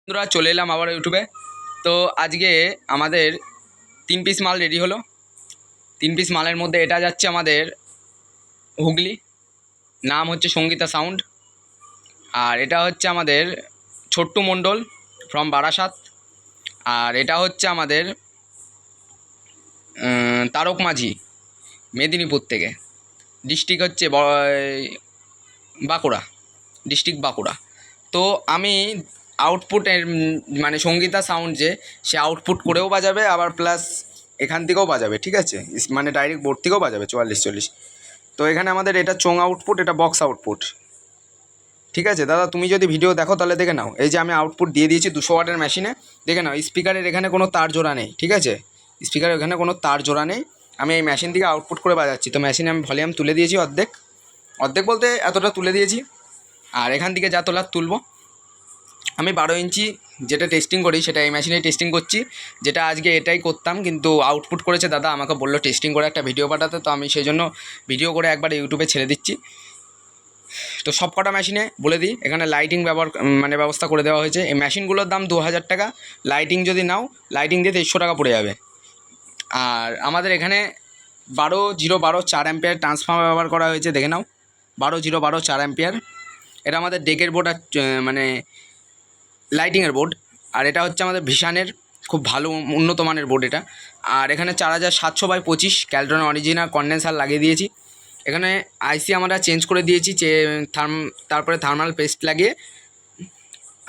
বন্ধুরা চলে এলাম আবার ইউটিউবে। তো আজকে আমাদের 3 পিস মাল রেডি হলো। 3 পিস মালের মধ্যে এটা যাচ্ছে আমাদের হুগলি, নাম হচ্ছে সঙ্গীতা সাউন্ড। আর এটা হচ্ছে আমাদের ছোট্টু মণ্ডল ফ্রম বারাসাত। আর এটা হচ্ছে আমাদের তারক মাঝি মেদিনীপুর থেকে, ডিস্ট্রিক্ট হচ্ছে বাঁকুড়া, ডিস্ট্রিক্ট বাঁকুড়া। তো আমি আউটপুটের মানে সঙ্গীতা সাউন্ড যে সে আউটপুট করেও বাজাবে, আবার প্লাস এখান থেকেও বাজাবে, ঠিক আছে, মানে ডাইরেক্ট বোর্ড থেকেও বাজাবে 44-40। তো এখানে আমাদের এটা চোং আউটপুট, এটা বক্স আউটপুট, ঠিক আছে দাদা। তুমি যদি ভিডিও দেখো তাহলে দেখে নাও, এই যে আমি আউটপুট দিয়ে দিয়েছি 200 ওয়াটের মেশিনে, দেখে নাও। স্পিকারের এখানে কোনো তার জোড়া নেই, ঠিক আছে, স্পিকারের এখানে কোনো তার জোড়া নেই। আমি এই মেশিন থেকে আউটপুট করে বাজাচ্ছি। তো মেশিনে আমি ভলিউম তুলে দিয়েছি অর্ধেক, অর্ধেক বলতে এতটা তুলে দিয়েছি। আর এখান থেকে যা তোলার তুলবো। আমি 12 ইঞ্চি যেটা টেস্টিং করি সেটা এই মেশিনেই টেস্টিং করছি, যেটা আজকে এটাই করতাম, কিন্তু আউটপুট করেছে দাদা, আমাকে বললো টেস্টিং করে একটা ভিডিও পাঠাতে। তো আমি সেই জন্য ভিডিও করে একবার ইউটিউবে ছেড়ে দিচ্ছি। তো সব কটা মেশিনে বলে দিই, এখানে লাইটিং ব্যবস্থা করে দেওয়া হয়েছে। এই মেশিনগুলোর দাম 2000 টাকা। লাইটিং যদি নাও, লাইটিং দিয়ে 2300 টাকা পড়ে যাবে। আর আমাদের এখানে 12-0-12 4 অ্যাম্পিয়ার ট্রান্সফর্মার ব্যবহার করা হয়েছে, দেখে নাও, 12-0-12 4 অ্যাম্পিয়ার। এটা আমাদের ডেকের বোর্ড আর মানে লাইটিংয়ের বোর্ড। আর এটা হচ্ছে আমাদের ভিশানের খুব ভালো উন্নত মানের বোর্ড এটা। আর এখানে 4700/25 ক্যালট্রন অরিজিনাল কন্ডেন্সার লাগিয়ে দিয়েছি। এখানে আইসি আমরা চেঞ্জ করে দিয়েছি, তারপরে থার্মাল পেস্ট লাগিয়ে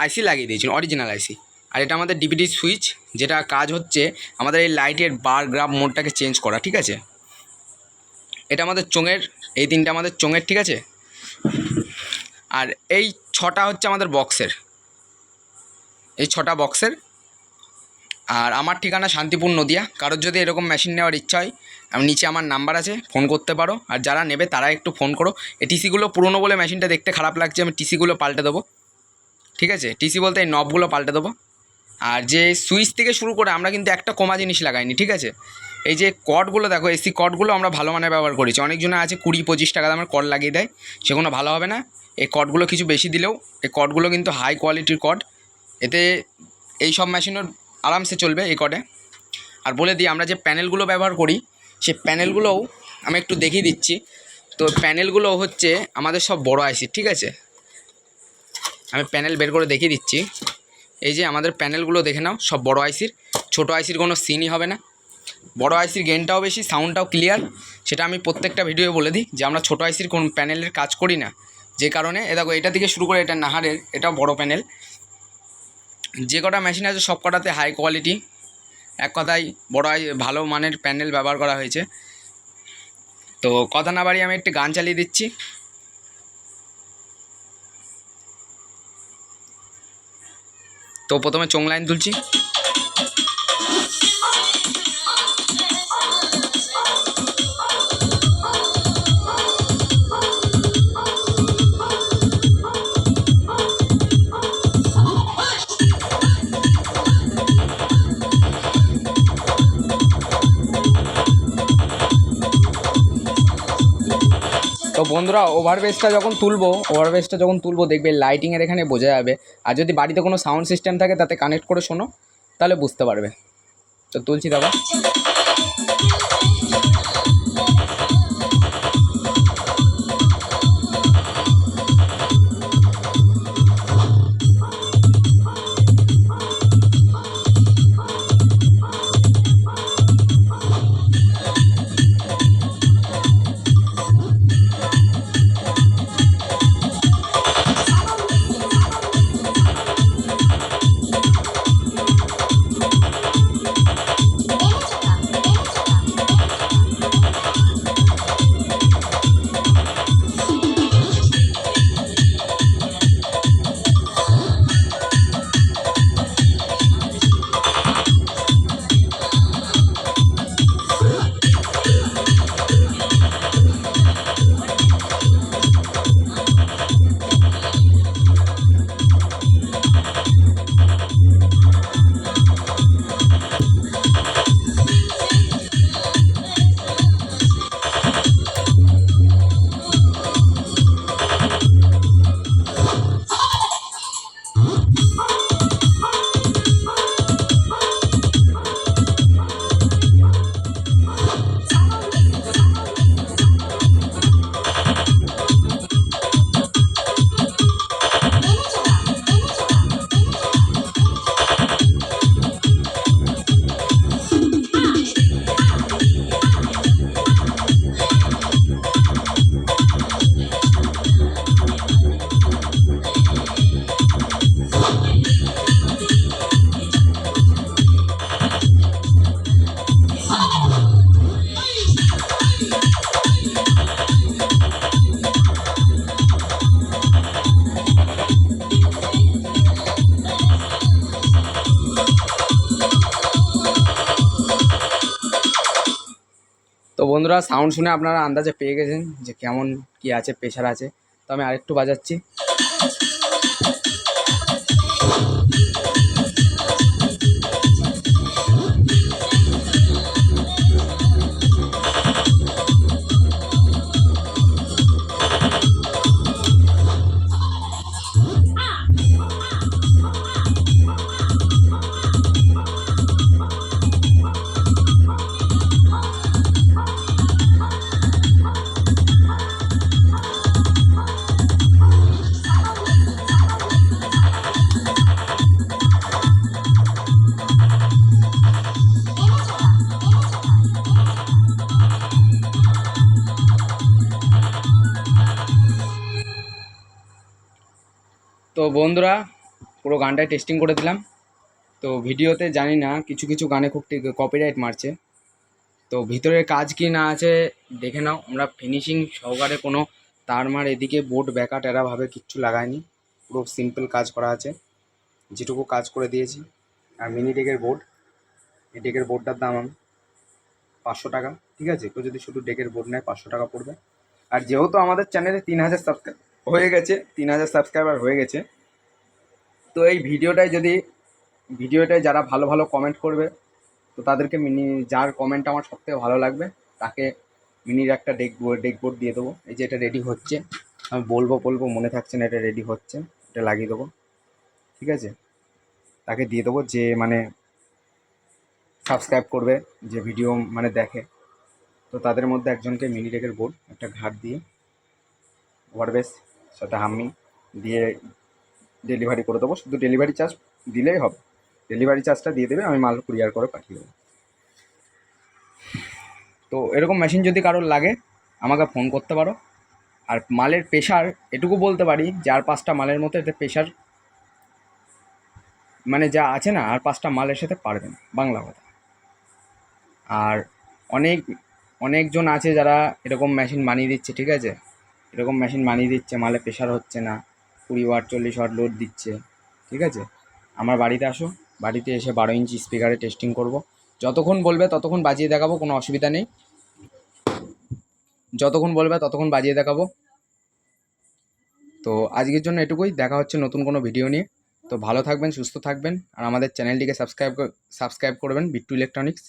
আইসি লাগিয়ে দিয়েছি, অরিজিনাল আইসি। আর এটা আমাদের ডিভিডি সুইচ, যেটা কাজ হচ্ছে আমাদের এই লাইটের বার গ্রাফ মোডটাকে চেঞ্জ করা, ঠিক আছে। এটা আমাদের চোঙের, এই তিনটা আমাদের চোঙের, ঠিক আছে। আর এই 6টা হচ্ছে আমাদের বক্সের, এই 6টা বক্সের। আর আমার ঠিকানা শান্তিপুর নদিয়া। কারোর যদি এরকম মেশিন নেওয়ার ইচ্ছা হয়, আমি নিচে আমার নাম্বার আছে, ফোন করতে পারো। আর যারা নেবে তারা একটু ফোন করো। এই টিসিগুলো পুরনো বলে মেশিনটা দেখতে খারাপ লাগছে, আমি টিসিগুলো পাল্টে দেবো, ঠিক আছে। টিসি বলতে এই নবগুলো পাল্টে দেবো। আর যে সুইচ থেকে শুরু করে আমরা কিন্তু একটা কমা জিনিস লাগাইনি, ঠিক আছে। এই যে কর্ডগুলো দেখো, এসি কর্ডগুলো আমরা ভালো মানের ব্যবহার করেছি। অনেকজনে আছে 20-25 টাকা দামের কর্ড লাগিয়ে দেয়, সেগুলো ভালো হবে না। এই কর্ডগুলো কিছু বেশি দিলেও, এই কর্ডগুলো কিন্তু হাই কোয়ালিটির কর্ড, এতে এই সব মেশিনের আরামসে চলবে এই কর্ডে। আর বলে দিই, আমরা যে প্যানেলগুলো ব্যবহার করি সেই প্যানেলগুলোও আমি একটু দেখিয়ে দিচ্ছি। তো প্যানেলগুলো হচ্ছে আমাদের সব বড় আইসির, ঠিক আছে। আমি প্যানেল বের করে দেখিয়ে দিচ্ছি। এই যে আমাদের প্যানেলগুলো দেখে নাও, সব বড় আইসির। ছোটো আইসির কোনো সিনই হবে না। বড় আইসির গেনটাও বেশি, সাউন্ডটাও ক্লিয়ার। সেটা আমি প্রত্যেকটা ভিডিও বলে দিই যে আমরা ছোটো আইসির কোন প্যানেলের কাজ করি না, যে কারণে এ দেখো, এটা থেকে শুরু করে এটা নাহারের, এটাও বড় প্যানেল। যে কটা মেশিন আছে সব কটাতে হাই কোয়ালিটি, এক কথায় ভালো মানের প্যানেল ব্যবহার করা হয়েছে। তো কথা না বাড়িয়ে আমি একটু গান চালিয়ে দিচ্ছি। তো প্রথমে চোং লাইন তুলছি। তো বন্ধুরা, ওভারবেসটা যখন তুলবো দেখবে লাইটিংয়ের এখানে বোঝা যাবে। আর যদি বাড়িতে কোনো সাউন্ড সিস্টেম থাকে তাতে কানেক্ট করে শোনো, তাহলে বুঝতে পারবে। তো তুলছি দাদা। বন্ধুরা সাউন্ড শুনে আপনারা আন্দাজে পেয়ে গেছেন যে কেমন কি আছে, প্রেশার আছে। তো আমি আরেকটু বাজাচ্ছি। তো বন্ধুরা পুরো গানটাই টেস্টিং করে দিলাম। তো ভিডিওতে জানি না কিছু কিছু গানে খুব কপিরাইট মারছে। তো ভিতরের কাজ কি না আছে দেখে নাও। আমরা ফিনিশিং সহকারে কোনো তারমার এদিকে বোর্ড ব্যাকা টেরাভাবে কিচ্ছু লাগায়নি, পুরো সিম্পল কাজ করা আছে, যেটুকু কাজ করে দিয়েছি। আর মিনি ডেকের বোর্ড, এই ডেকের বোর্ডটার দাম 500 টাকা, ঠিক আছে। কেউ যদি শুধু ডেকের বোর্ড নেয় 500 টাকা পড়বে। আর যেহেতু আমাদের চ্যানেলে 3000 সাবস্ক্রাইব হয়ে গেছে, 3000 সাবস্ক্রাইবার হয়ে গেছে, তো এই ভিডিওটায় যারা ভালো ভালো কমেন্ট করবে, তো তাদেরকে যার কমেন্ট আমার সবথেকে ভালো লাগবে তাকে মিনির একটা ডেকবোর্ড দিয়ে দেবো। এই যে এটা রেডি হচ্ছে, আমি বলবো মনে থাকছে না, এটা রেডি হচ্ছে, এটা লাগিয়ে দেবো, ঠিক আছে। তাকে দিয়ে দেবো যে মানে সাবস্ক্রাইব করবে, যে ভিডিও মানে দেখে, তো তাদের মধ্যে একজনকে মিনি ডেকের বোর্ড একটা ঘাট দিয়ে ওয়ারবেস সাথে হাম্মিং দিয়ে ডেলিভারি করে দেবো। শুধু ডেলিভারি চার্জ দিলেই হবে, ডেলিভারি চার্জটা দিয়ে দেবে, আমি মাল কুরিয়ার করে পাঠিয়ে দেবো। তো এরকম মেশিন যদি কারোর লাগে আমাকে ফোন করতে পারো। আর মালের প্রেশার এটুকু বলতে পারি যে আর 5টা মালের মতো এতে প্রেশার মানে যা আছে না, আর 5টা মালের সাথে পারবে না, বাংলা কথা। আর অনেকজন আছে যারা এরকম মেশিন বানিয়ে দিচ্ছে, ঠিক আছে, এরকম মেশিন বানিয়ে দিচ্ছে, মালে প্রেশার হচ্ছে না, 20 ওয়াট 40 ওয়াট লোড দিচ্ছে, ঠিক আছে। আমার বাড়িতে আসো, বাড়িতে এসে 12 ইঞ্চি স্পিকারে টেস্টিং করব। যতক্ষণ বলবে ততক্ষণ বাজিয়ে দেখাবো, কোনো অসুবিধা নেই। যতক্ষণ বলবে ততক্ষণ বাজিয়ে দেখাবো। তো আজকের জন্য এটুকুই, দেখা হচ্ছে নতুন কোনো ভিডিও নিয়ে। তো ভালো থাকবেন, সুস্থ থাকবেন, আর আমাদের চ্যানেলটিকে সাবস্ক্রাইব করবেন, বিট্টু ইলেকট্রনিক্স।